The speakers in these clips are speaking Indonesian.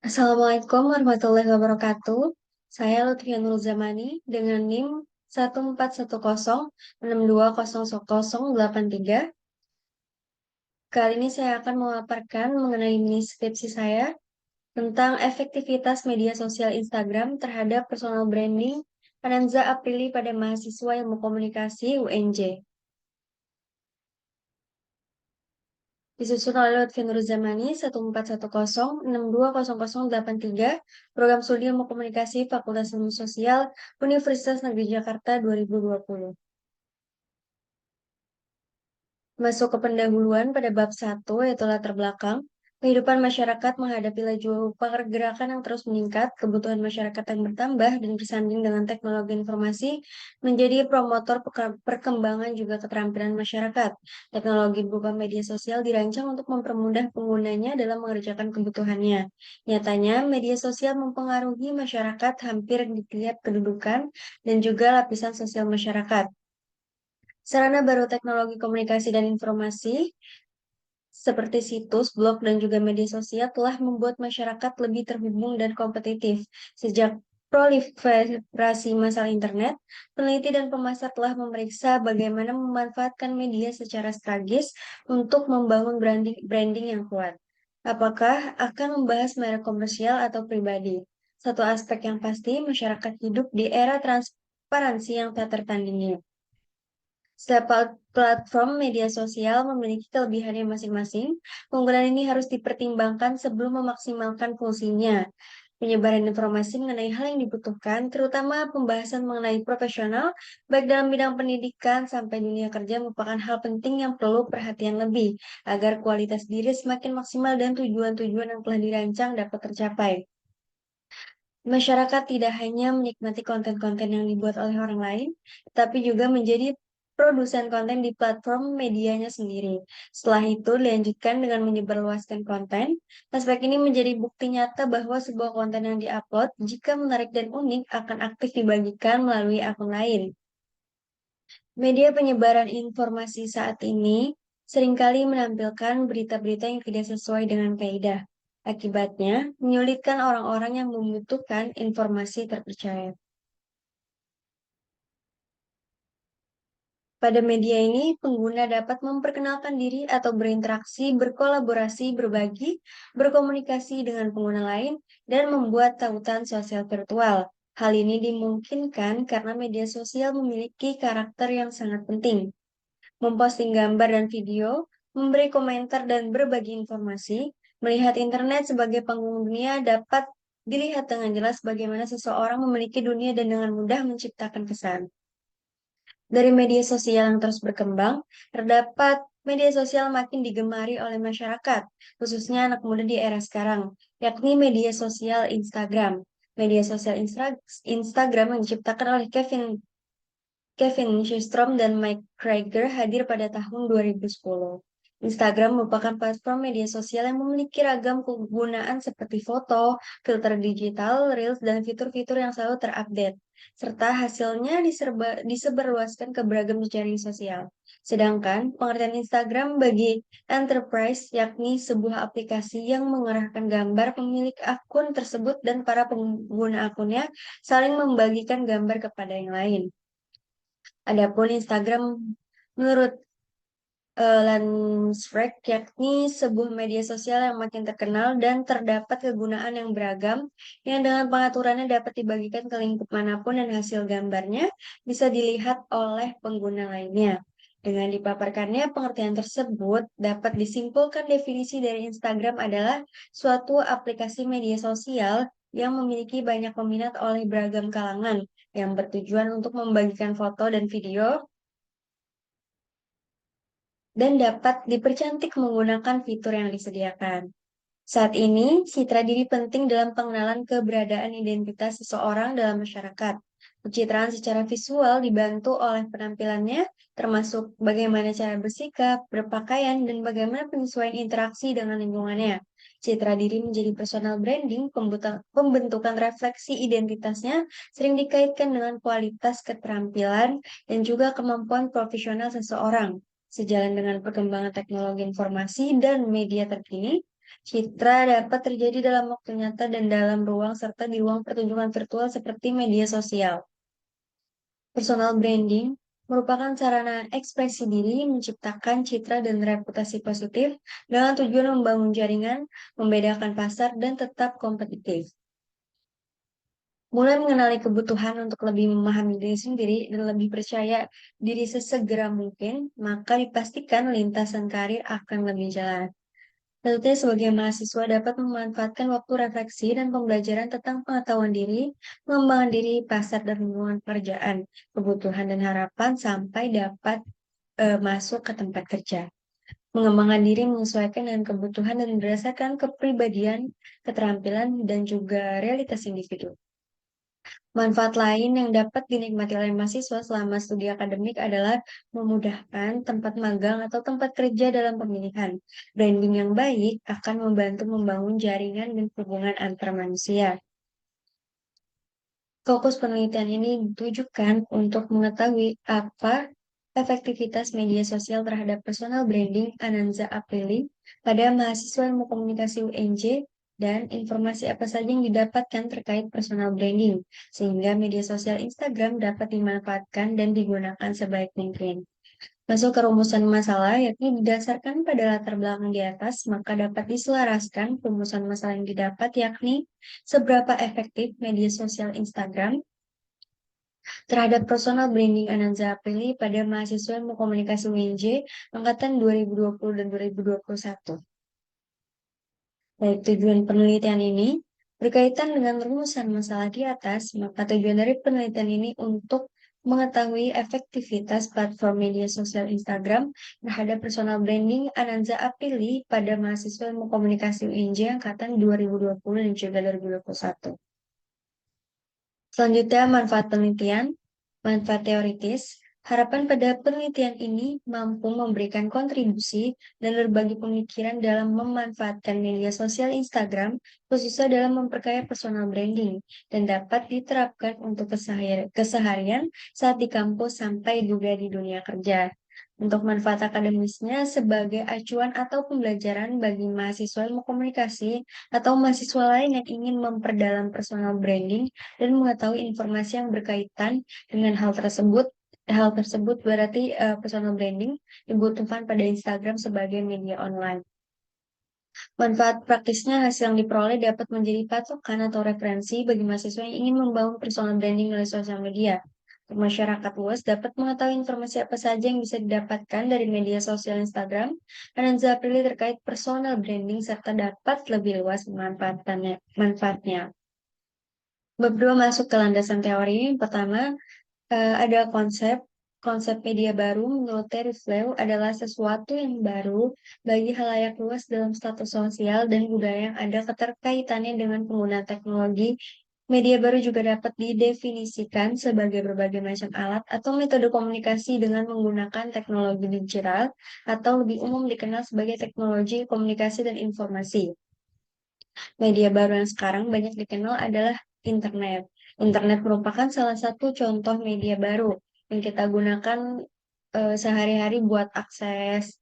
Assalamualaikum warahmatullahi wabarakatuh. Saya Lutfia Nurul Zamani dengan NIM 1410620083. Kali ini saya akan memaparkan mengenai mini skripsi saya tentang efektivitas media sosial Instagram terhadap personal branding Ananza Aprili pada mahasiswa Ilmu Komunikasi UNJ. Disusun oleh Lutfi Nur Zamani 1410620083, Program Studi Ilmu Komunikasi Fakultas Ilmu Sosial Universitas Negeri Jakarta 2020. Masuk ke pendahuluan pada bab 1, yaitu latar belakang. Kehidupan masyarakat menghadapi laju pergerakan yang terus meningkat, kebutuhan masyarakat yang bertambah, dan bersanding dengan teknologi informasi menjadi promotor perkembangan juga keterampilan masyarakat. Teknologi berupa media sosial dirancang untuk mempermudah penggunanya dalam mengerjakan kebutuhannya. Nyatanya, media sosial mempengaruhi masyarakat hampir di tiap kedudukan dan juga lapisan sosial masyarakat. Sarana baru teknologi komunikasi dan informasi seperti situs, blog, dan juga media sosial telah membuat masyarakat lebih terhubung dan kompetitif. Sejak proliferasi masalah internet, peneliti dan pemasar telah memeriksa bagaimana memanfaatkan media secara strategis untuk membangun branding yang kuat. Apakah akan membahas merek komersial atau pribadi? Satu aspek yang pasti, masyarakat hidup di era transparansi yang tak tertandingi. Setiap platform media sosial memiliki kelebihannya masing-masing. Penggunaan ini harus dipertimbangkan sebelum memaksimalkan fungsinya. Penyebaran informasi mengenai hal yang dibutuhkan, terutama pembahasan mengenai profesional, baik dalam bidang pendidikan sampai dunia kerja merupakan hal penting yang perlu perhatian lebih, agar kualitas diri semakin maksimal dan tujuan-tujuan yang telah dirancang dapat tercapai. Masyarakat tidak hanya menikmati konten-konten yang dibuat oleh orang lain, tetapi juga menjadi produsen konten di platform medianya sendiri. Setelah itu dilanjutkan dengan menyebarluaskan konten. Aspek ini menjadi bukti nyata bahwa sebuah konten yang diupload, jika menarik dan unik, akan aktif dibagikan melalui akun lain. Media penyebaran informasi saat ini seringkali menampilkan berita-berita yang tidak sesuai dengan kaidah. Akibatnya, menyulitkan orang-orang yang membutuhkan informasi terpercaya. Pada media ini, pengguna dapat memperkenalkan diri atau berinteraksi, berkolaborasi, berbagi, berkomunikasi dengan pengguna lain, dan membuat tautan sosial virtual. Hal ini dimungkinkan karena media sosial memiliki karakter yang sangat penting. Memposting gambar dan video, memberi komentar dan berbagi informasi, melihat internet sebagai panggung dunia dapat dilihat dengan jelas bagaimana seseorang memiliki dunia dan dengan mudah menciptakan kesan. Dari media sosial yang terus berkembang, terdapat media sosial makin digemari oleh masyarakat, khususnya anak muda di era sekarang, yakni media sosial Instagram. Media sosial Instagram yang diciptakan oleh Kevin Systrom dan Mike Krieger hadir pada tahun 2010. Instagram merupakan platform media sosial yang memiliki ragam kegunaan seperti foto, filter digital, reels, dan fitur-fitur yang selalu terupdate, serta hasilnya disebarluaskan ke beragam jejaring sosial. Sedangkan pengertian Instagram bagi enterprise yakni sebuah aplikasi yang mengarahkan gambar pemilik akun tersebut dan para pengguna akunnya saling membagikan gambar kepada yang lain. Adapun Instagram menurut Landsberg yakni sebuah media sosial yang makin terkenal dan terdapat kegunaan yang beragam yang dengan pengaturannya dapat dibagikan ke lingkup manapun dan hasil gambarnya bisa dilihat oleh pengguna lainnya. Dengan dipaparkannya pengertian tersebut dapat disimpulkan definisi dari Instagram adalah suatu aplikasi media sosial yang memiliki banyak peminat oleh beragam kalangan yang bertujuan untuk membagikan foto dan video dan dapat dipercantik menggunakan fitur yang disediakan. Saat ini, citra diri penting dalam pengenalan keberadaan identitas seseorang dalam masyarakat. Pencitraan secara visual dibantu oleh penampilannya, termasuk bagaimana cara bersikap, berpakaian, dan bagaimana penyesuaian interaksi dengan lingkungannya. Citra diri menjadi personal branding, pembentukan refleksi identitasnya sering dikaitkan dengan kualitas keterampilan dan juga kemampuan profesional seseorang. Sejalan dengan perkembangan teknologi informasi dan media terkini, Citra dapat terjadi dalam waktu nyata dan dalam ruang serta di ruang pertunjukan virtual seperti media sosial. Personal branding merupakan sarana ekspresi diri, menciptakan citra dan reputasi positif dengan tujuan membangun jaringan, membedakan pasar, dan tetap kompetitif. Mulai mengenali kebutuhan untuk lebih memahami diri sendiri dan lebih percaya diri sesegera mungkin, maka dipastikan lintasan karir akan lebih jelas. Tentunya sebagai mahasiswa dapat memanfaatkan waktu refleksi dan pembelajaran tentang pengetahuan diri, pengembangan diri, pasar dan lingkungan pekerjaan, kebutuhan dan harapan sampai dapat masuk ke tempat kerja. Mengembangkan diri menyesuaikan dengan kebutuhan dan berdasarkan kepribadian, keterampilan, dan juga realitas individu. Manfaat lain yang dapat dinikmati oleh mahasiswa selama studi akademik adalah memudahkan tempat magang atau tempat kerja dalam pemilihan. Branding yang baik akan membantu membangun jaringan dan hubungan antar manusia. Fokus penelitian ini ditujukan untuk mengetahui apa efektivitas media sosial terhadap personal branding Ananza Aprili pada mahasiswa ilmu komunikasi UNJ dan informasi apa saja yang didapatkan terkait personal branding, sehingga media sosial Instagram dapat dimanfaatkan dan digunakan sebaik mungkin. Masuk ke rumusan masalah, yakni didasarkan pada latar belakang di atas, maka dapat diselaraskan rumusan masalah yang didapat, yakni seberapa efektif media sosial Instagram terhadap personal branding Ananza Aprili pada mahasiswa ilmu komunikasi UNJ angkatan 2020 dan 2021. Baik, tujuan penelitian ini berkaitan dengan rumusan masalah di atas, maka tujuan dari penelitian ini untuk mengetahui efektivitas platform media sosial Instagram terhadap personal branding Ananza Aprili pada mahasiswa ilmu komunikasi UNJ angkatan 2020 dan juga 2021. Selanjutnya, manfaat penelitian, manfaat teoritis. Harapan pada penelitian ini mampu memberikan kontribusi dan berbagi pemikiran dalam memanfaatkan media sosial Instagram, khususnya dalam memperkaya personal branding, dan dapat diterapkan untuk keseharian saat di kampus sampai juga di dunia kerja. Untuk manfaat akademisnya sebagai acuan atau pembelajaran bagi mahasiswa ilmu komunikasi atau mahasiswa lain yang ingin memperdalam personal branding dan mengetahui informasi yang berkaitan dengan hal tersebut. Hal tersebut berarti personal branding dibutuhkan pada Instagram sebagai media online. Manfaat praktisnya hasil yang diperoleh dapat menjadi patokan atau referensi bagi mahasiswa yang ingin membangun personal branding melalui sosial media. Untuk masyarakat luas dapat mengetahui informasi apa saja yang bisa didapatkan dari media sosial Instagram, Ananza Aprili terkait personal branding serta dapat lebih luas manfaatnya. Bab 2 masuk ke landasan teori. Pertama, ada konsep media baru menurut Terry Flew adalah sesuatu yang baru bagi halayak luas dalam status sosial dan budaya yang ada keterkaitannya dengan penggunaan teknologi. Media baru juga dapat didefinisikan sebagai berbagai macam alat atau metode komunikasi dengan menggunakan teknologi digital atau lebih umum dikenal sebagai teknologi komunikasi dan informasi. Media baru yang sekarang banyak dikenal adalah internet. Internet merupakan salah satu contoh media baru yang kita gunakan sehari-hari buat akses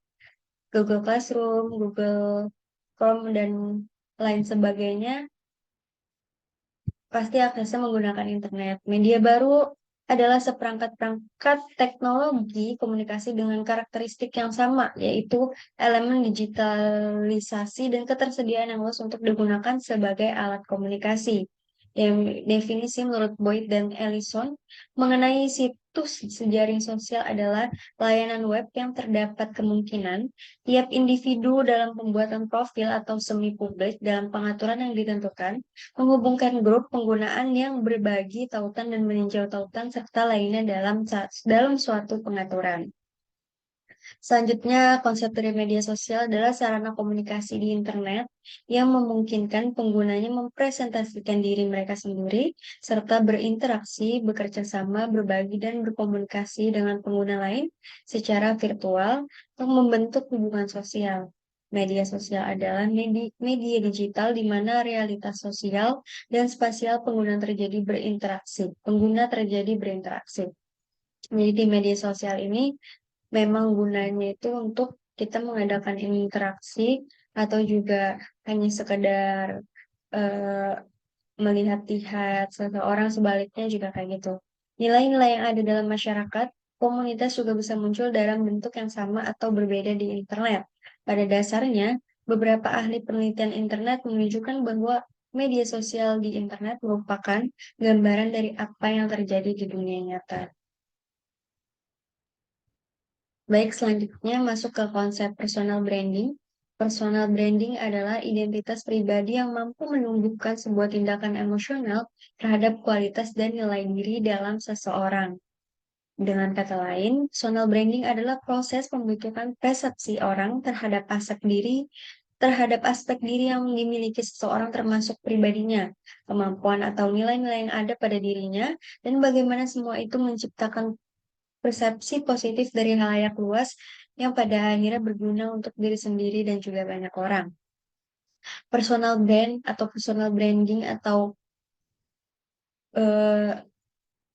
Google Classroom, Google Chrome, dan lain sebagainya. Pasti aksesnya menggunakan internet. Media baru adalah seperangkat-perangkat teknologi komunikasi dengan karakteristik yang sama, yaitu elemen digitalisasi dan ketersediaan yang luas untuk digunakan sebagai alat komunikasi. Yang definisi menurut Boyd dan Ellison mengenai situs jejaring sosial adalah layanan web yang terdapat kemungkinan tiap individu dalam pembuatan profil atau semi publik dalam pengaturan yang ditentukan menghubungkan grup penggunaan yang berbagi tautan dan meninjau tautan serta lainnya dalam suatu pengaturan. Selanjutnya, konsep dari media sosial adalah sarana komunikasi di internet yang memungkinkan penggunanya mempresentasikan diri mereka sendiri serta berinteraksi, bekerja sama, berbagi, dan berkomunikasi dengan pengguna lain secara virtual untuk membentuk hubungan sosial. Media sosial adalah media digital di mana realitas sosial dan spasial pengguna terjadi berinteraksi. Jadi di media sosial ini memang gunanya itu untuk kita mengadakan interaksi atau juga hanya sekedar eh, melihat-lihat seseorang, sebaliknya juga kayak gitu. Nilai-nilai yang ada dalam masyarakat, komunitas juga bisa muncul dalam bentuk yang sama atau berbeda di internet. Pada dasarnya, beberapa ahli penelitian internet menunjukkan bahwa media sosial di internet merupakan gambaran dari apa yang terjadi di dunia nyata. Baik, selanjutnya masuk ke konsep personal branding. Personal branding adalah identitas pribadi yang mampu menumbuhkan sebuah tindakan emosional terhadap kualitas dan nilai diri dalam seseorang. Dengan kata lain, personal branding adalah proses pembentukan persepsi orang terhadap aspek diri yang dimiliki seseorang termasuk pribadinya, kemampuan atau nilai-nilai yang ada pada dirinya, dan bagaimana semua itu menciptakan persepsi positif dari halayak luas yang pada akhirnya berguna untuk diri sendiri dan juga banyak orang. Personal brand atau personal branding atau eh,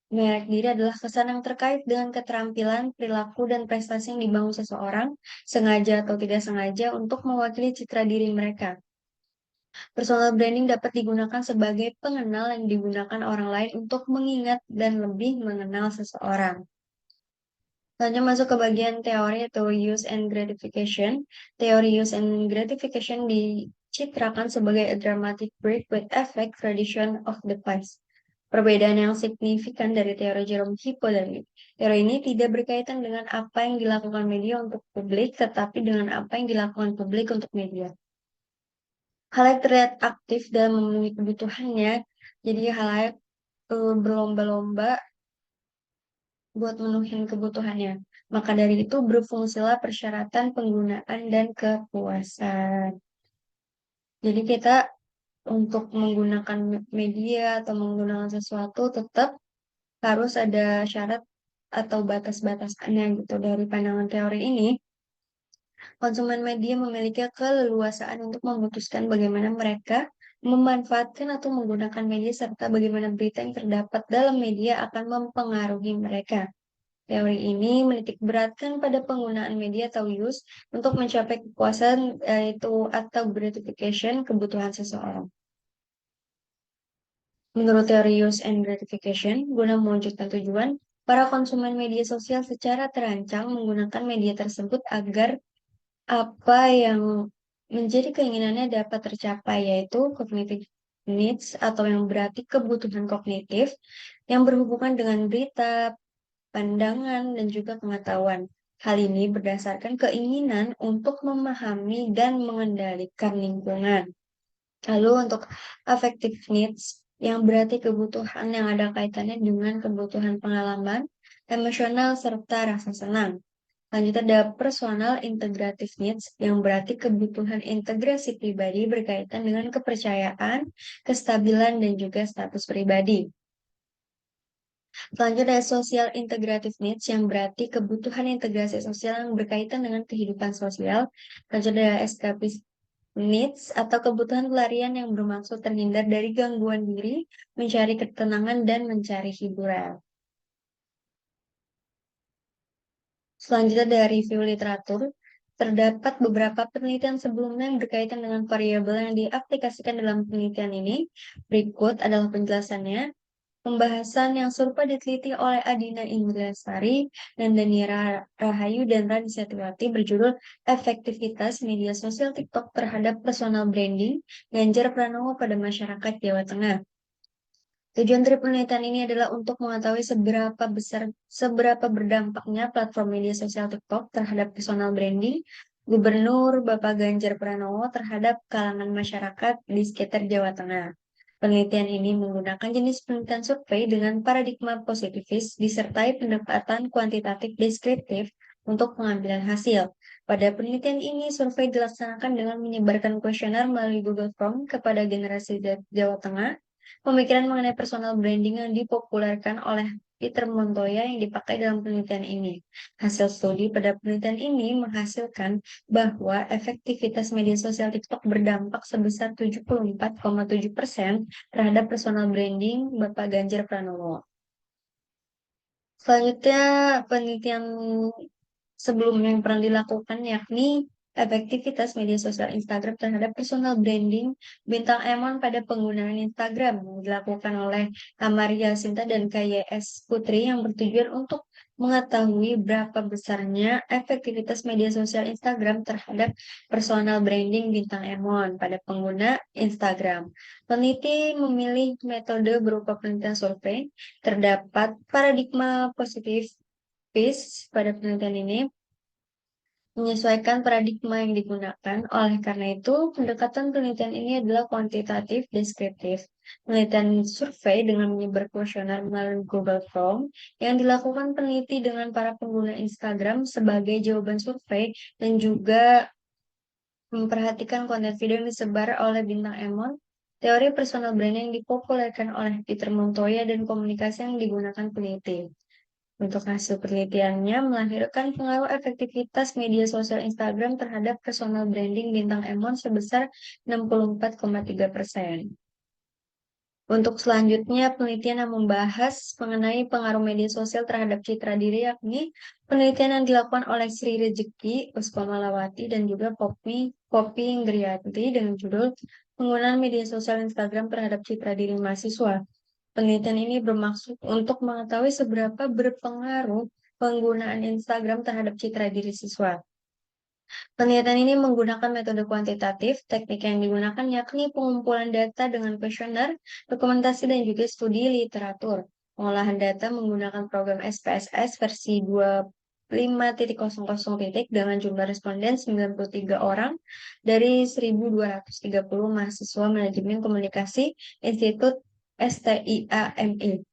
merek diri adalah kesan yang terkait dengan keterampilan, perilaku, dan prestasi yang dibangun seseorang, sengaja atau tidak sengaja, untuk mewakili citra diri mereka. Personal branding dapat digunakan sebagai pengenal yang digunakan orang lain untuk mengingat dan lebih mengenal seseorang. Selanjutnya masuk ke bagian teori atau use and gratification. Teori use and gratification dicitrakan sebagai a dramatic break with effect tradition of the past. Perbedaan yang signifikan dari teori Jerome Hippo dan teori ini tidak berkaitan dengan apa yang dilakukan media untuk publik, tetapi dengan apa yang dilakukan publik untuk media. Hal yang terlihat aktif dalam memenuhi kebutuhannya, jadi halayak berlomba-lomba buat menuhin kebutuhannya. Maka dari itu berfungsilah persyaratan penggunaan dan kepuasan. Jadi kita untuk menggunakan media atau menggunakan sesuatu tetap harus ada syarat atau batas-batasannya gitu. Dari pandangan teori ini, konsumen media memiliki keleluasaan untuk memutuskan bagaimana mereka memanfaatkan atau menggunakan media serta bagaimana berita yang terdapat dalam media akan mempengaruhi mereka. Teori ini menitik beratkan pada penggunaan media atau use untuk mencapai kepuasan yaitu atau gratification kebutuhan seseorang. Menurut teori use and gratification, guna mewujudkan tujuan, para konsumen media sosial secara terancang menggunakan media tersebut agar apa yang menjadi keinginannya dapat tercapai, yaitu cognitive needs atau yang berarti kebutuhan kognitif yang berhubungan dengan berita, pandangan, dan juga pengetahuan. Hal ini berdasarkan keinginan untuk memahami dan mengendalikan lingkungan. Lalu untuk affective needs, yang berarti kebutuhan yang ada kaitannya dengan kebutuhan pengalaman, emosional, serta rasa senang. Lanjut ada personal integrative needs, yang berarti kebutuhan integrasi pribadi berkaitan dengan kepercayaan, kestabilan, dan juga status pribadi. Selanjutnya ada social integrative needs, yang berarti kebutuhan integrasi sosial yang berkaitan dengan kehidupan sosial. Selanjutnya ada escapist needs atau kebutuhan pelarian yang bermaksud terhindar dari gangguan diri, mencari ketenangan, dan mencari hiburan. Selanjutnya dari review literatur, terdapat beberapa penelitian sebelumnya yang berkaitan dengan variabel yang diaplikasikan dalam penelitian ini. Berikut adalah penjelasannya. Pembahasan yang serupa diteliti oleh Adina Indriasari dan Danira Rahayu dan Rani Setiwati berjudul Efektivitas Media Sosial TikTok terhadap Personal Branding Ganjar Pranowo pada Masyarakat Jawa Tengah. Tujuan dari penelitian ini adalah untuk mengetahui seberapa berdampaknya platform media sosial TikTok terhadap personal branding Gubernur Bapak Ganjar Pranowo terhadap kalangan masyarakat di sekitar Jawa Tengah. Penelitian ini menggunakan jenis penelitian survei dengan paradigma positifis disertai pendekatan kuantitatif deskriptif untuk pengambilan hasil. Pada penelitian ini, survei dilaksanakan dengan menyebarkan kuesioner melalui Google Form kepada generasi Jawa Tengah. Pemikiran mengenai personal branding yang dipopulerkan oleh Peter Montoya yang dipakai dalam penelitian ini. Hasil studi pada penelitian ini menghasilkan bahwa efektivitas media sosial TikTok berdampak sebesar 74,7% terhadap personal branding Bapak Ganjar Pranowo. Selanjutnya, penelitian sebelumnya yang pernah dilakukan yakni efektivitas media sosial Instagram terhadap personal branding bintang Emon pada penggunaan Instagram yang dilakukan oleh Amaria Sinta dan KYS Putri yang bertujuan untuk mengetahui berapa besarnya efektivitas media sosial Instagram terhadap personal branding bintang Emon pada pengguna Instagram. Peneliti memilih metode berupa penelitian survei. Terdapat paradigma positif pada penelitian ini menyesuaikan paradigma yang digunakan. Oleh karena itu, pendekatan penelitian ini adalah kuantitatif deskriptif. Penelitian survei dengan menyebar kuesioner melalui Google Form yang dilakukan peneliti dengan para pengguna Instagram sebagai jawaban survei dan juga memperhatikan konten video yang disebar oleh bintang Emon. Teori personal branding yang dipopulerkan oleh Peter Montoya dan komunikasi yang digunakan peneliti. Untuk hasil penelitiannya melahirkan pengaruh efektivitas media sosial Instagram terhadap personal branding bintang Emon sebesar 64,3%. Untuk selanjutnya, penelitian yang membahas mengenai pengaruh media sosial terhadap citra diri, yakni penelitian yang dilakukan oleh Sri Rejeki Puspamalawati dan juga Poppy Ingriyati dengan judul Penggunaan Media Sosial Instagram terhadap Citra Diri Mahasiswa. Penelitian ini bermaksud untuk mengetahui seberapa berpengaruh penggunaan Instagram terhadap citra diri siswa. Penelitian ini menggunakan metode kuantitatif. Teknik yang digunakan yakni pengumpulan data dengan kuesioner, dokumentasi, dan juga studi literatur. Pengolahan data menggunakan program SPSS versi 25.00 dengan jumlah responden 93 orang dari 1.230 mahasiswa manajemen komunikasi Institut STIAMI.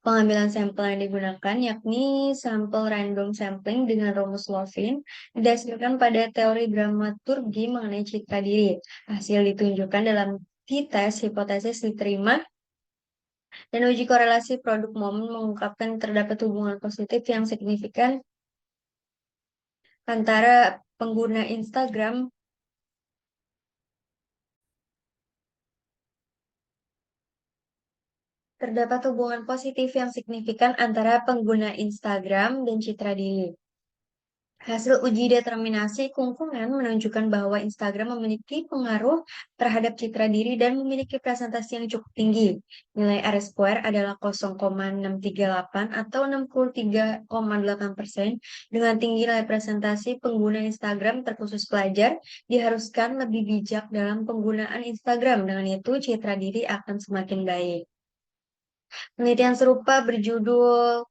Pengambilan sampel yang digunakan yakni sampel random sampling dengan rumus Lovin didasarkan pada teori dramaturgi mengenai citra diri. Hasil ditunjukkan dalam t-test hipotesis diterima dan uji korelasi produk momen mengungkapkan terdapat hubungan positif yang signifikan antara pengguna Instagram terdapat hubungan positif yang signifikan antara pengguna Instagram dan citra diri. Hasil uji determinasi keunggulan menunjukkan bahwa Instagram memiliki pengaruh terhadap citra diri dan memiliki presentasi yang cukup tinggi. Nilai R-square adalah 0,638 atau 63,8%. Dengan tinggi nilai presentasi, pengguna Instagram terkhusus pelajar diharuskan lebih bijak dalam penggunaan Instagram. Dengan itu, citra diri akan semakin baik. Penelitian serupa berjudul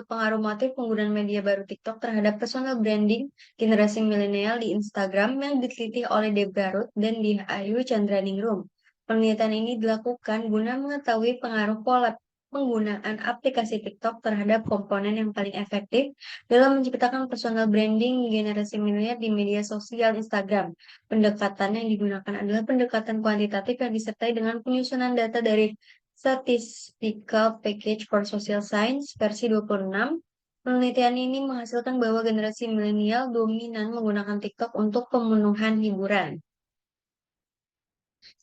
Pengaruh Motif Penggunaan Media Baru TikTok terhadap Personal Branding Generasi Milenial di Instagram yang diteliti oleh Debra Ruth dan Ayu Chandraningrum. Penelitian ini dilakukan guna mengetahui pengaruh pola penggunaan aplikasi TikTok terhadap komponen yang paling efektif dalam menciptakan personal branding generasi milenial di media sosial Instagram. Pendekatan yang digunakan adalah pendekatan kuantitatif yang disertai dengan penyusunan data dari Statistical Package for Social Science versi 26. Penelitian ini menghasilkan bahwa generasi milenial dominan menggunakan TikTok untuk pemenuhan hiburan.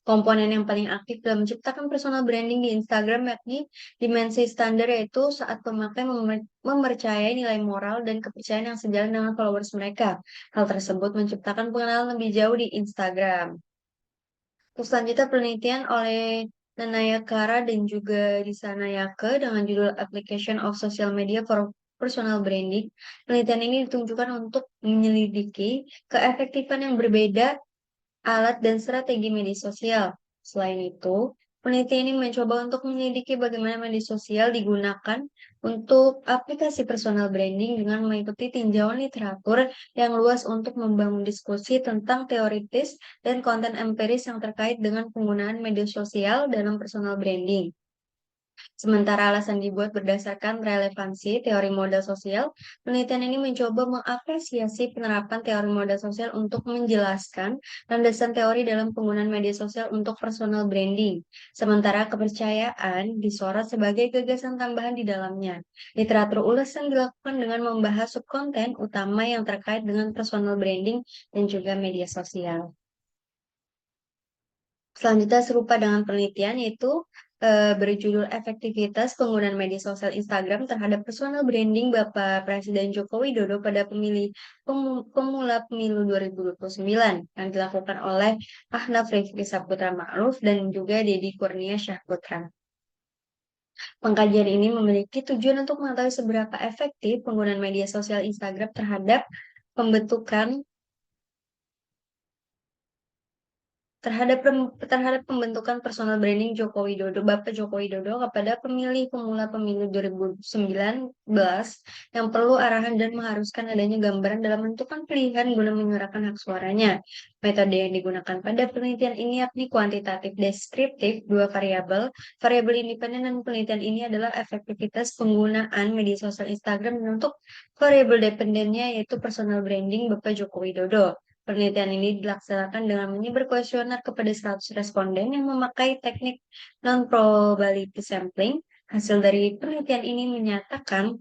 Komponen yang paling aktif dalam menciptakan personal branding di Instagram yakni dimensi standar, yaitu saat pemakai mempercayai nilai moral dan kepercayaan yang sejalan dengan followers mereka. Hal tersebut menciptakan pengenalan lebih jauh di Instagram. Terus selanjutnya penelitian oleh Nanayakara dan juga Disanayake dengan judul Application of Social Media for Personal Branding. Penelitian ini ditunjukkan untuk menyelidiki keefektifan yang berbeda alat dan strategi media sosial. Selain itu, peneliti ini mencoba untuk menyelidiki bagaimana media sosial digunakan untuk aplikasi personal branding dengan mengikuti tinjauan literatur yang luas untuk membangun diskusi tentang teoritis dan konten empiris yang terkait dengan penggunaan media sosial dalam personal branding. Sementara alasan dibuat berdasarkan relevansi teori modal sosial, penelitian ini mencoba mengapresiasi penerapan teori modal sosial untuk menjelaskan landasan teori dalam penggunaan media sosial untuk personal branding. Sementara kepercayaan disorot sebagai gagasan tambahan di dalamnya. Literatur ulasan dilakukan dengan membahas subkonten utama yang terkait dengan personal branding dan juga media sosial. Selanjutnya serupa dengan penelitian yaitu berjudul Efektivitas Penggunaan Media Sosial Instagram Terhadap Personal Branding Bapak Presiden Joko Widodo pada pemula pemilu 2029 yang dilakukan oleh Ahnaf Rifki Saputra Ma'ruf dan juga Deddy Kurnia Syahputra. Pengkajian ini memiliki tujuan untuk mengetahui seberapa efektif penggunaan media sosial Instagram pembentukan terhadap pembentukan personal branding Bapak Joko Widodo kepada pemilih pemula pemilu 2019 yang perlu arahan dan mengharuskan adanya gambaran dalam menentukan pilihan guna menyuarakan hak suaranya. Metode yang digunakan pada penelitian ini yakni kuantitatif deskriptif, dua variabel. Variabel independen dan penelitian ini adalah efektivitas penggunaan media sosial Instagram dan untuk variabel dependennya yaitu personal branding Bapak Joko Widodo. Penelitian ini dilaksanakan dengan menyebar kuesioner kepada 100 responden yang memakai teknik non-probability sampling. Hasil dari penelitian ini menyatakan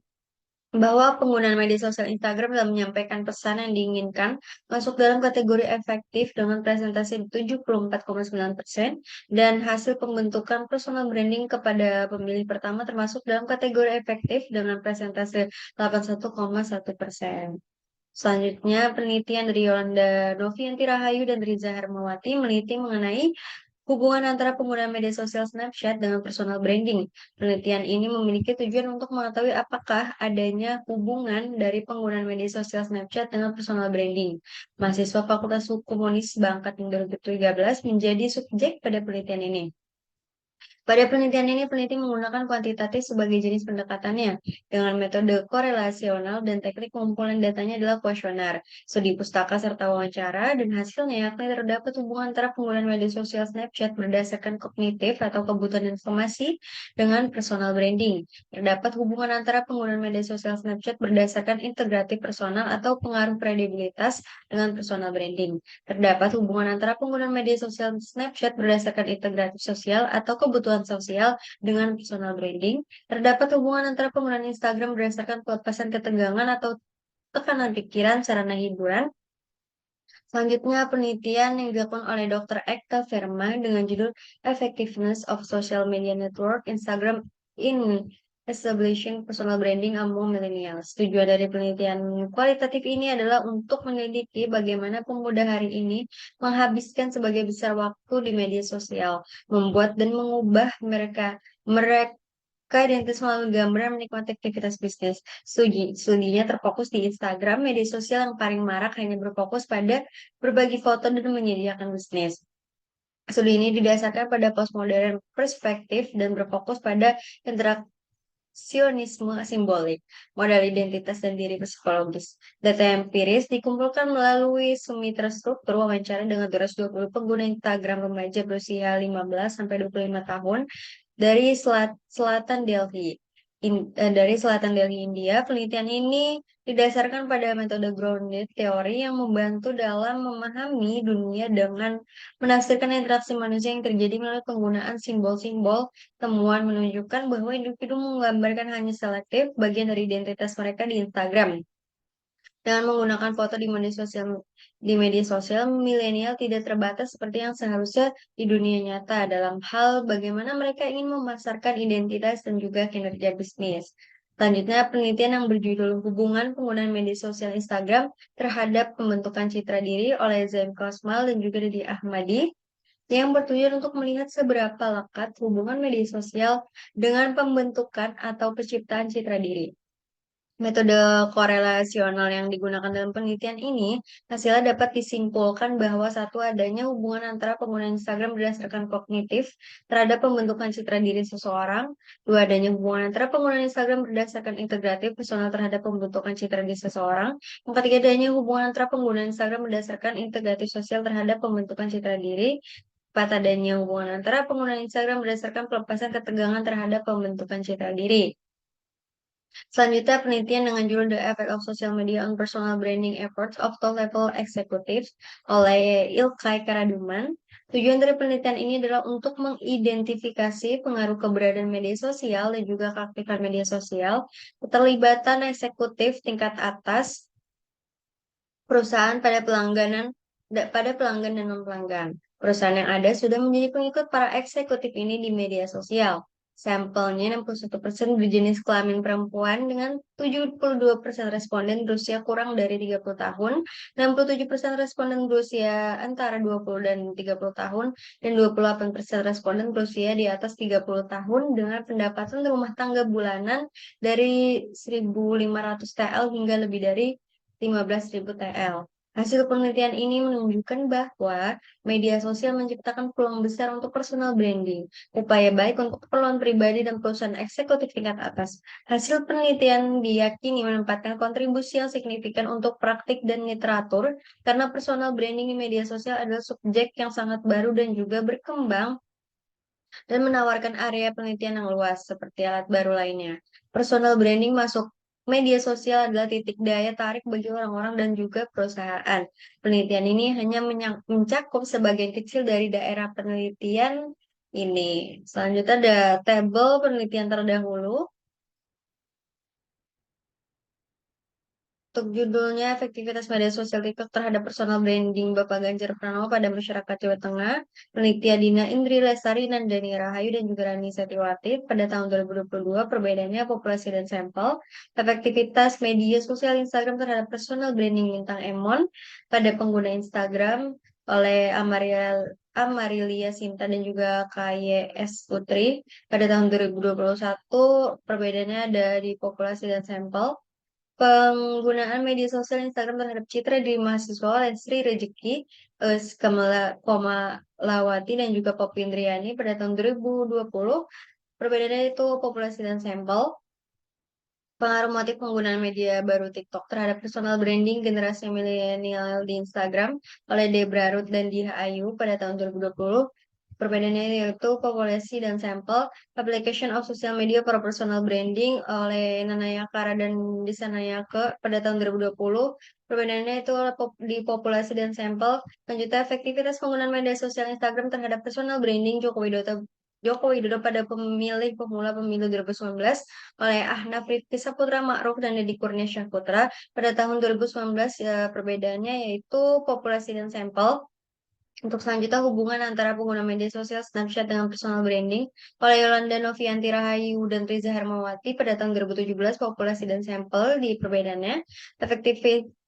bahwa penggunaan media sosial Instagram dalam menyampaikan pesan yang diinginkan masuk dalam kategori efektif dengan presentasi 74,9% dan hasil pembentukan personal branding kepada pemilih pertama termasuk dalam kategori efektif dengan presentasi 81,1%. Selanjutnya, penelitian dari Yolanda Novianti Rahayu dan Riza Hermawati meneliti mengenai hubungan antara penggunaan media sosial Snapchat dengan personal branding. Penelitian ini memiliki tujuan untuk mengetahui apakah adanya hubungan dari penggunaan media sosial Snapchat dengan personal branding. Mahasiswa Fakultas Hukum Unis Bangka 2013 menjadi subjek pada penelitian ini. Pada penelitian ini, peneliti menggunakan kuantitatif sebagai jenis pendekatannya, dengan metode korelasional dan teknik pengumpulan datanya adalah kuesioner, studi pustaka, serta wawancara, dan hasilnya yakni terdapat hubungan antara penggunaan media sosial Snapchat berdasarkan kognitif atau kebutuhan informasi dengan personal branding. Terdapat hubungan antara penggunaan media sosial Snapchat berdasarkan integratif personal atau pengaruh kredibilitas dengan personal branding. Terdapat hubungan antara penggunaan media sosial Snapchat berdasarkan integratif sosial atau kebutuhan sosial dengan personal branding. Terdapat hubungan antara penggunaan Instagram berdasarkan pelepasan ketegangan atau tekanan pikiran, sarana hiburan. Selanjutnya, penelitian yang dilakukan oleh Dr. Ekta Verma dengan judul Effectiveness of Social Media Network Instagram in Establishing Personal Branding Among Millennials. Tujuan dari penelitian kualitatif ini adalah untuk menyelidiki bagaimana pemuda hari ini menghabiskan sebagai besar waktu di media sosial, membuat dan mengubah mereka identitas melalui gambar menikmati aktivitas bisnis. Studinya terfokus di Instagram, media sosial yang paling marak hanya berfokus pada berbagi foto dan menyediakan bisnis. Studi ini didasarkan pada postmodern perspektif dan berfokus pada interaksionisme simbolik, modal identitas dan diri psikologis. Data empiris dikumpulkan melalui semi terstruktur wawancara dengan 220 pengguna Instagram remaja berusia 15 sampai 25 tahun dari selatan Delhi. Dari selatan Delhi, India, penelitian ini didasarkan pada metode grounded teori yang membantu dalam memahami dunia dengan menafsirkan interaksi manusia yang terjadi melalui penggunaan simbol-simbol. Temuan menunjukkan bahwa individu menggambarkan hanya selektif bagian dari identitas mereka di Instagram. Dengan menggunakan foto di media sosial, milenial tidak terbatas seperti yang seharusnya di dunia nyata dalam hal bagaimana mereka ingin memasarkan identitas dan juga kinerja bisnis. Selanjutnya, penelitian yang berjudul Hubungan Penggunaan Media Sosial Instagram terhadap Pembentukan Citra Diri oleh Zaim Kosmal dan juga Didi Ahmadi yang bertujuan untuk melihat seberapa lekat hubungan media sosial dengan pembentukan atau penciptaan citra diri. Metode korelasional yang digunakan dalam penelitian ini, hasilnya dapat disimpulkan bahwa satu adanya hubungan antara pengguna Instagram berdasarkan kognitif terhadap pembentukan citra diri seseorang, dua adanya hubungan antara pengguna Instagram berdasarkan integratif personal terhadap pembentukan citra diri seseorang, yang ketiga adanya hubungan antara pengguna Instagram berdasarkan integratif sosial terhadap pembentukan citra diri, empat adanya hubungan antara pengguna Instagram berdasarkan pelepasan ketegangan terhadap pembentukan citra diri. Selanjutnya, penelitian dengan judul The Effect of Social Media on Personal Branding Efforts of Top-Level Executives oleh Ilkay Karaduman. Tujuan dari penelitian ini adalah untuk mengidentifikasi pengaruh keberadaan media sosial dan juga keaktifan media sosial, keterlibatan eksekutif tingkat atas perusahaan pada pelangganan pada pelanggan dan non-pelanggan. Perusahaan yang ada sudah menjadi pengikut para eksekutif ini di media sosial. Sampelnya 61% berjenis kelamin perempuan dengan 72% responden berusia kurang dari 30 tahun, 67% responden berusia antara 20 dan 30 tahun, dan 28% responden berusia di atas 30 tahun dengan pendapatan rumah tangga bulanan dari 1.500 TL hingga lebih dari 15.000 TL. Hasil penelitian ini menunjukkan bahwa media sosial menciptakan peluang besar untuk personal branding, upaya baik untuk keperluan pribadi dan perusahaan eksekutif tingkat atas. Hasil penelitian diyakini menempatkan kontribusi yang signifikan untuk praktik dan literatur, karena personal branding di media sosial adalah subjek yang sangat baru dan juga berkembang dan menawarkan area penelitian yang luas seperti alat baru lainnya. Personal branding masuk media sosial adalah titik daya tarik bagi orang-orang dan juga perusahaan. Penelitian ini hanya mencakup sebagian kecil dari daerah penelitian ini. Selanjutnya ada tabel penelitian terdahulu. Untuk judulnya, efektivitas media sosial TikTok terhadap personal branding Bapak Ganjar Pranowo pada masyarakat Jawa Tengah, penelitian Dina Indri Lestari dan Dani Rahayu dan juga Rani Setiwati pada tahun 2022, perbedaannya populasi dan sampel, efektivitas media sosial Instagram terhadap personal branding bintang Emon pada pengguna Instagram oleh Amarilia Sinta dan juga KYS Putri pada tahun 2021, perbedaannya ada di populasi dan sampel. Penggunaan media sosial Instagram terhadap citra diri mahasiswa oleh Sri Rejeki, Kamalawati, dan juga Poppy Indriani pada tahun 2020. Perbedaannya itu populasi dan sampel. Pengaruh motif penggunaan media baru TikTok terhadap personal branding generasi milenial di Instagram oleh Debra Ruth dan Diah Ayu pada tahun 2020. Perbedaannya yaitu populasi dan sampel. Application of social media for personal branding oleh Nanaya Kara dan Disanayake pada tahun 2020. Perbedaannya itu di populasi dan sampel. Lanjutnya, efektivitas penggunaan media sosial Instagram terhadap personal branding Joko Widodo pada pemilih pemula pemilu 2019 oleh Ahnaf Rifki Saputra Ma'ruf dan Deddy Kurnia Syahputra pada tahun 2019. Ya, perbedaannya yaitu populasi dan sampel. Untuk selanjutnya, hubungan antara pengguna media sosial Snapchat dengan personal branding oleh Yolanda Novianti Rahayu dan Riza Hermawati pada tahun 2017, populasi dan sampel di perbedaannya.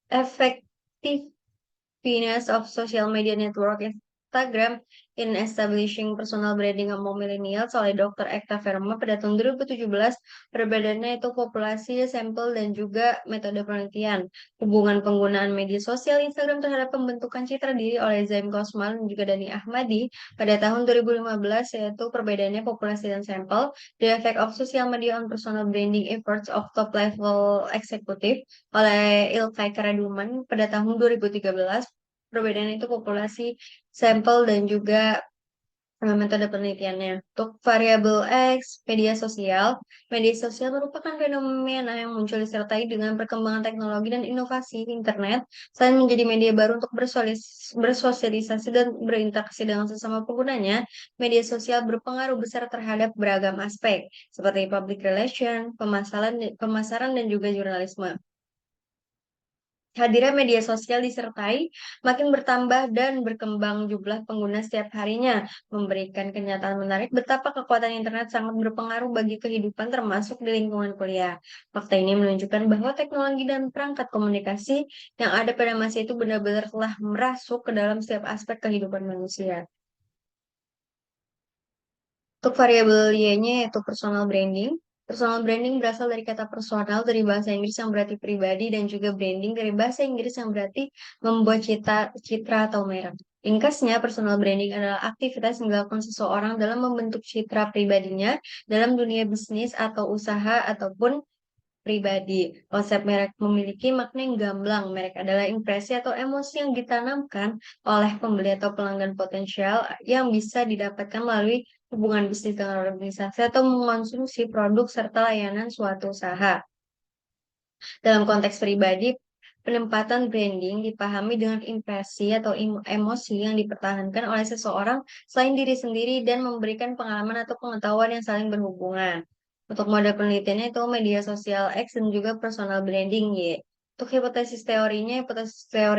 Effectiveness of social media network Instagram in establishing personal branding among millennials oleh Dr. Ekta Verma pada tahun 2017. Perbedaannya itu populasi, sampel, dan juga metode penelitian. Hubungan penggunaan media sosial Instagram terhadap pembentukan citra diri oleh Zaim Kosmal dan juga Dani Ahmadi pada tahun 2015, yaitu perbedaannya populasi dan sampel. The effect of social media on personal branding efforts of top level executive oleh Ilkay Karaduman pada tahun 2013. Perbedaan itu populasi, sampel, dan juga metode penelitiannya. Untuk variabel X, media sosial merupakan fenomena yang muncul disertai dengan perkembangan teknologi dan inovasi internet, selain menjadi media baru untuk bersosialisasi dan berinteraksi dengan sesama penggunanya. Media sosial berpengaruh besar terhadap beragam aspek, seperti public relation, pemasaran, dan juga jurnalisme. Hadirnya media sosial disertai makin bertambah dan berkembang jumlah pengguna setiap harinya, memberikan kenyataan menarik betapa kekuatan internet sangat berpengaruh bagi kehidupan termasuk di lingkungan kuliah. Fakta ini menunjukkan bahwa teknologi dan perangkat komunikasi yang ada pada masa itu benar-benar telah merasuk ke dalam setiap aspek kehidupan manusia. Untuk variabel Y-nya yaitu personal branding. Personal branding berasal dari kata personal dari bahasa Inggris yang berarti pribadi, dan juga branding dari bahasa Inggris yang berarti membuat citra atau merek. Ringkasnya, personal branding adalah aktivitas yang dilakukan seseorang dalam membentuk citra pribadinya dalam dunia bisnis atau usaha ataupun pribadi. Konsep merek memiliki makna yang gamblang. Merek adalah impresi atau emosi yang ditanamkan oleh pembeli atau pelanggan potensial yang bisa didapatkan melalui hubungan bisnis dengan organisasi atau mengonsumsi produk serta layanan suatu usaha. Dalam konteks pribadi, penempatan branding dipahami dengan impresi atau emosi yang dipertahankan oleh seseorang selain diri sendiri dan memberikan pengalaman atau pengetahuan yang saling berhubungan. Untuk mode penelitiannya itu media sosial X dan juga personal branding Y. Untuk hipotesis teori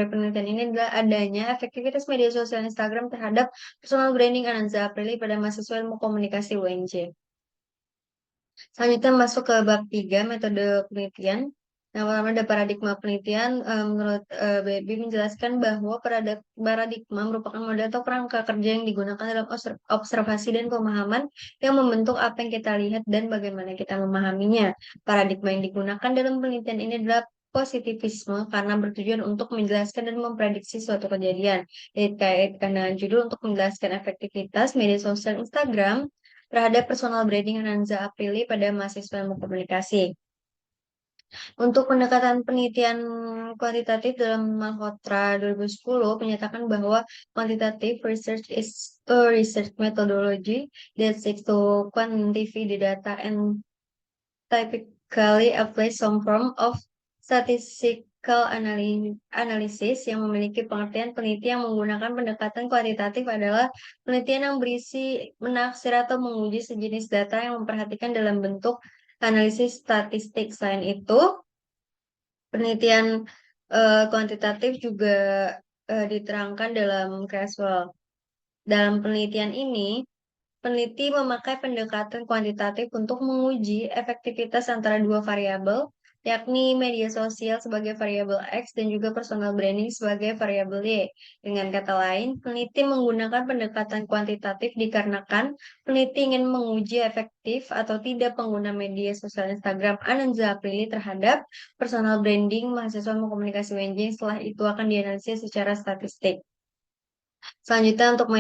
penelitian ini adalah adanya efektivitas media sosial Instagram terhadap personal branding Ananza Aprili pada mahasiswa ilmu komunikasi UNJ. Selanjutnya masuk ke bab 3, metode penelitian. Yang pertama ada paradigma penelitian. Menurut Baby menjelaskan bahwa paradigma merupakan model atau kerangka kerja yang digunakan dalam observasi dan pemahaman yang membentuk apa yang kita lihat dan bagaimana kita memahaminya. Paradigma yang digunakan dalam penelitian ini adalah positivisme karena bertujuan untuk menjelaskan dan memprediksi suatu kejadian. Dikaitkan dengan judul untuk menjelaskan efektivitas media sosial Instagram terhadap personal branding Ananza Aprili pada mahasiswa ilmu komunikasi. Untuk pendekatan penelitian kuantitatif dalam Malhotra 2010 menyatakan bahwa quantitative research is a research methodology that seeks to quantify the data and typically applies some form of statistical analysis yang memiliki pengertian peneliti yang menggunakan pendekatan kuantitatif adalah penelitian yang berisi menaksir atau menguji sejenis data yang memperhatikan dalam bentuk analisis statistik. Selain itu, penelitian kuantitatif juga diterangkan dalam Creswell. Dalam penelitian ini, peneliti memakai pendekatan kuantitatif untuk menguji efektivitas antara dua variabel, yakni media sosial sebagai variabel X dan juga personal branding sebagai variabel Y. Dengan kata lain, peneliti menggunakan pendekatan kuantitatif dikarenakan peneliti ingin menguji efektif atau tidak pengguna media sosial Instagram Ananza Aprili terhadap personal branding mahasiswa komunikasi UNJ. Setelah itu akan dianalisis secara statistik. Selanjutnya untuk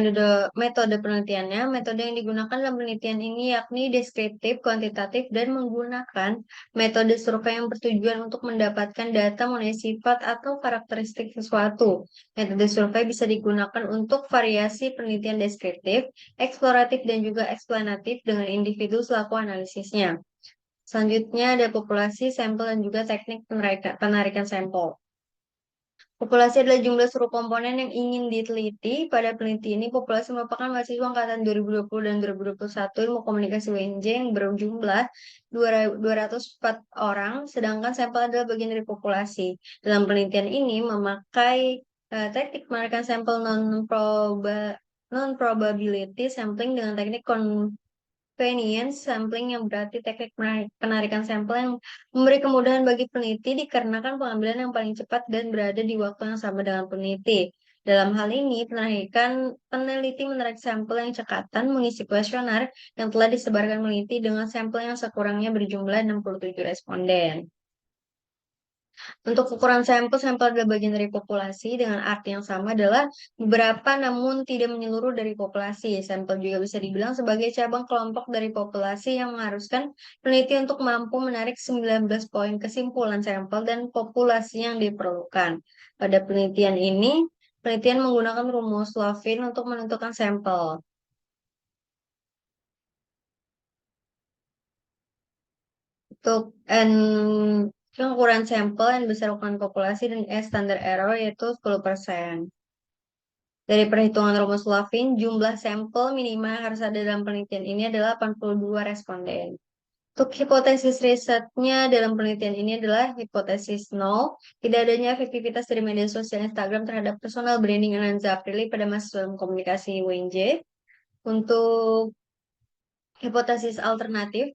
metode penelitiannya, metode yang digunakan dalam penelitian ini yakni deskriptif, kuantitatif, dan menggunakan metode survei yang bertujuan untuk mendapatkan data mengenai sifat atau karakteristik sesuatu. Metode survei bisa digunakan untuk variasi penelitian deskriptif, eksploratif, dan juga eksplanatif dengan individu selaku analisisnya. Selanjutnya ada populasi, sampel, dan juga teknik penarikan sampel. Populasi adalah jumlah seluruh komponen yang ingin diteliti. Pada peneliti ini, populasi merupakan mahasiswa angkatan 2020 dan 2021 ilmu komunikasi UNJ yang berjumlah 204 orang, sedangkan sampel adalah bagian dari populasi. Dalam penelitian ini memakai teknik penarikan sampel non-probability sampling dengan teknik convenience sampling yang berarti teknik penarikan sampel yang memberi kemudahan bagi peneliti dikarenakan pengambilan yang paling cepat dan berada di waktu yang sama dengan peneliti. Dalam hal ini, peneliti menarik sampel yang cekatan mengisi kuesioner yang telah disebarkan peneliti dengan sampel yang sekurangnya berjumlah 67 responden. Untuk ukuran sampel, sampel adalah bagian dari populasi dengan arti yang sama adalah beberapa namun tidak menyeluruh dari populasi. Sampel juga bisa dibilang sebagai cabang kelompok dari populasi yang mengharuskan peneliti untuk mampu menarik 19 poin kesimpulan sampel dan populasi yang diperlukan. Pada penelitian ini, penelitian menggunakan rumus Levin untuk menentukan sampel. Untuk ukuran sampel yang besar ukuran populasi dan standar error yaitu 10%. Dari perhitungan rumus Levin, jumlah sampel minimal yang harus ada dalam penelitian ini adalah 82 responden. Untuk hipotesis risetnya dalam penelitian ini adalah hipotesis 0, tidak adanya efektivitas dari media sosial Instagram terhadap personal branding Ananza Aprili pada mahasiswa komunikasi UNJ. Untuk hipotesis alternatif,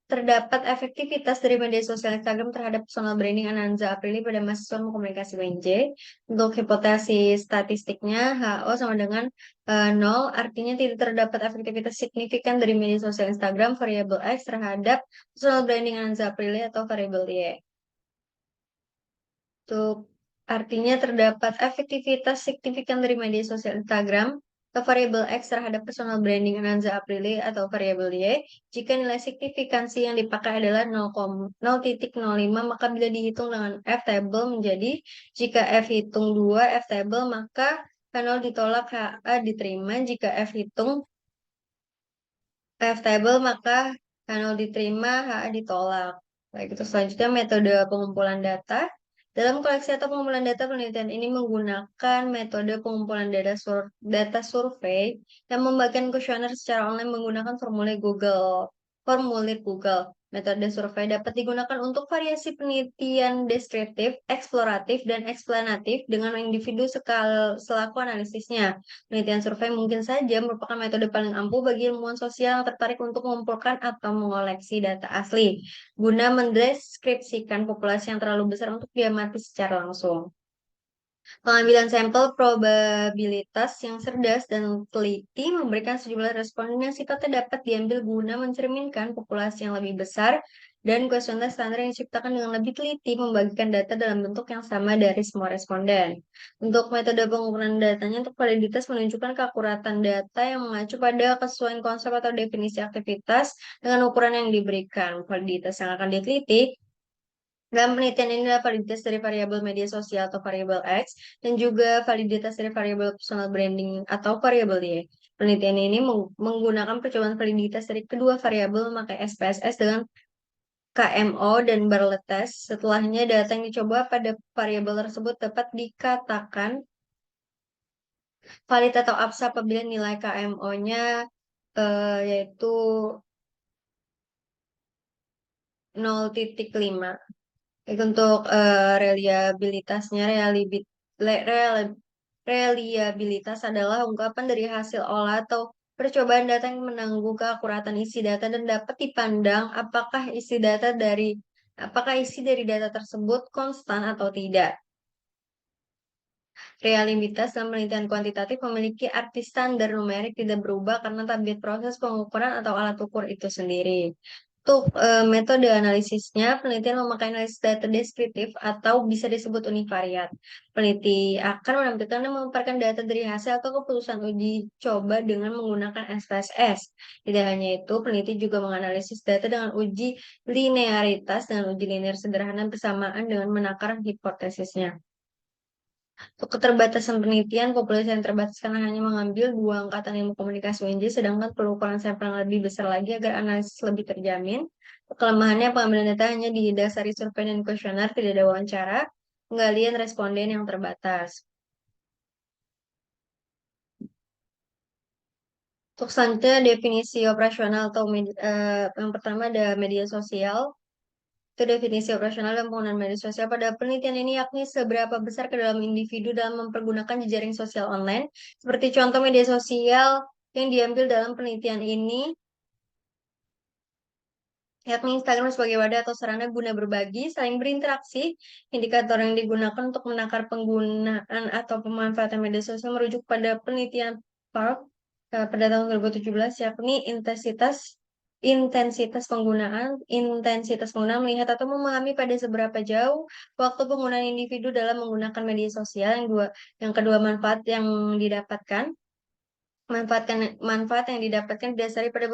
terdapat efektivitas dari media sosial Instagram terhadap personal branding Ananza Aprili pada mahasiswa komunikasi UNJ. Untuk hipotesis statistiknya, HO sama dengan 0, artinya tidak terdapat efektivitas signifikan dari media sosial Instagram variabel X terhadap personal branding Ananza Aprili atau variabel Y. Untuk artinya terdapat efektivitas signifikan dari media sosial Instagram ke variabel X terhadap personal branding Ananza Aprili atau variabel Y jika nilai signifikansi yang dipakai adalah 0,05 maka bila dihitung dengan F table menjadi jika F hitung 2 F table maka K0 ditolak HA diterima jika F hitung F table maka K0 diterima HA ditolak. Baik, itu selanjutnya metode pengumpulan data. Dalam koleksi atau pengumpulan data, penelitian ini menggunakan metode pengumpulan data survei yang membagikan kuesioner secara online menggunakan formulir Google. Metode survei dapat digunakan untuk variasi penelitian deskriptif, eksploratif, dan eksplanatif dengan individu selaku analisisnya. Penelitian survei mungkin saja merupakan metode paling ampuh bagi ilmuwan sosial yang tertarik untuk mengumpulkan atau mengoleksi data asli, guna mendeskripsikan populasi yang terlalu besar untuk diamati secara langsung. Pengambilan sampel probabilitas yang cerdas dan teliti memberikan sejumlah responden yang sifatnya dapat diambil guna mencerminkan populasi yang lebih besar dan kuesioner standar yang diciptakan dengan lebih teliti membagikan data dalam bentuk yang sama dari semua responden. Untuk metode pengukuran datanya untuk validitas menunjukkan keakuratan data yang mengacu pada kesesuaian konsep atau definisi aktivitas dengan ukuran yang diberikan. Validitas yang akan diteliti dalam penelitian ini adalah validitas dari variabel media sosial atau variabel X dan juga validitas dari variabel personal branding atau variabel Y. Penelitian ini menggunakan percobaan validitas dari kedua variabel memakai SPSS dengan KMO dan Bartlett test. Setelahnya data yang dicoba pada variabel tersebut dapat dikatakan valid atau absah apabila nilai KMO-nya yaitu 0,5. Untuk reliabilitasnya, reliabilitas adalah ungkapan dari hasil olah atau percobaan data yang menanggung keakuratan isi data dan dapat dipandang apakah isi dari data tersebut konstan atau tidak. Realitas dalam penelitian kuantitatif memiliki arti standar numerik tidak berubah karena tabiat proses pengukuran atau alat ukur itu sendiri. Untuk metode analisisnya, penelitian memakai analisis data deskriptif atau bisa disebut univariat. Peneliti akan menampilkan dan memaparkan data dari hasil atau keputusan uji coba dengan menggunakan SPSS. Tidak hanya itu, peneliti juga menganalisis data dengan uji linearitas dengan uji linear sederhana bersamaan dengan menakar hipotesisnya. Untuk keterbatasan penelitian, populasi yang terbatas karena hanya mengambil dua angkatan ilmu komunikasi UNJ, sedangkan perlu ukuran sampel yang lebih besar lagi agar analisis lebih terjamin. Kelemahannya, pengambilan data hanya didasari survei dan kuesioner, tidak ada wawancara, penggalian responden yang terbatas. Untuk selanjutnya, definisi operasional atau yang pertama ada media sosial. Itu definisi operasional dan penggunaan media sosial pada penelitian ini yakni seberapa besar ke dalam individu dalam mempergunakan jejaring sosial online. Seperti contoh media sosial yang diambil dalam penelitian ini, yakni Instagram sebagai wadah atau sarana guna berbagi, saling berinteraksi. Indikator yang digunakan untuk menakar penggunaan atau pemanfaatan media sosial merujuk pada penelitian Park pada tahun 2017, yakni intensitas penggunaan melihat atau memahami pada seberapa jauh waktu penggunaan individu dalam menggunakan media sosial. Yang kedua, manfaat yang didapatkan didasari pada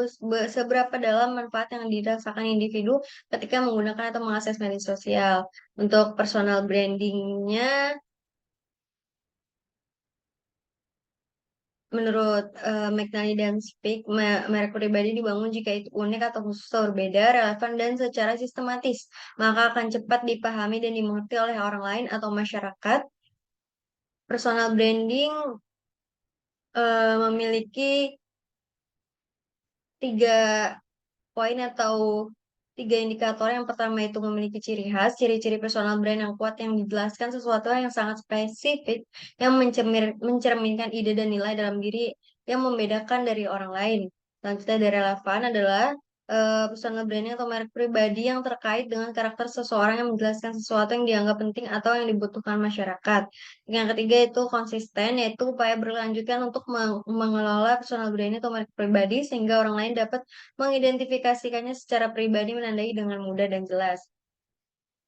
seberapa dalam manfaat yang dirasakan individu ketika menggunakan atau mengakses media sosial. Untuk personal brandingnya, menurut McNally dan Speak, merek pribadi dibangun jika itu unik atau khusus atau berbeda, relevan, dan secara sistematis, maka akan cepat dipahami dan dimengerti oleh orang lain atau masyarakat. Personal branding memiliki tiga poin atau tiga indikator. Yang pertama itu memiliki ciri khas, ciri-ciri personal brand yang kuat yang dijelaskan sesuatu yang sangat spesifik, yang mencerminkan ide dan nilai dalam diri yang membedakan dari orang lain. Selanjutnya dari relevan adalah personal branding atau merek pribadi yang terkait dengan karakter seseorang yang menjelaskan sesuatu yang dianggap penting atau yang dibutuhkan masyarakat. Yang ketiga itu konsisten, yaitu upaya berlanjutkan untuk mengelola personal branding atau merek pribadi sehingga orang lain dapat mengidentifikasikannya secara pribadi menandai dengan mudah dan jelas.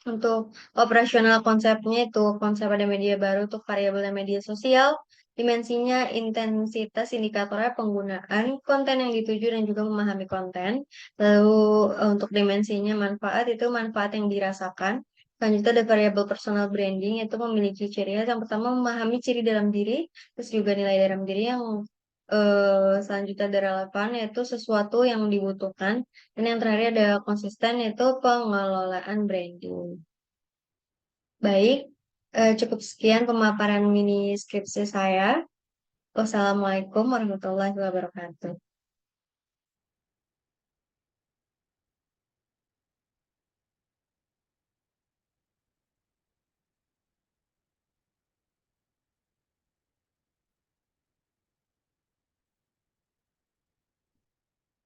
Untuk operasional konsepnya itu konsep ada media baru untuk variabel dan media sosial, dimensinya intensitas indikatornya penggunaan konten yang dituju dan juga memahami konten. Lalu untuk dimensinya manfaat itu manfaat yang dirasakan. Selanjutnya ada variabel personal branding itu memiliki ciri khas. Yang pertama memahami ciri dalam diri, terus juga nilai dalam diri. Yang selanjutnya ada relevan yaitu sesuatu yang dibutuhkan. Dan yang terakhir ada konsisten yaitu pengelolaan branding. Baik, cukup sekian pemaparan mini skripsi saya. Wassalamualaikum warahmatullahi wabarakatuh.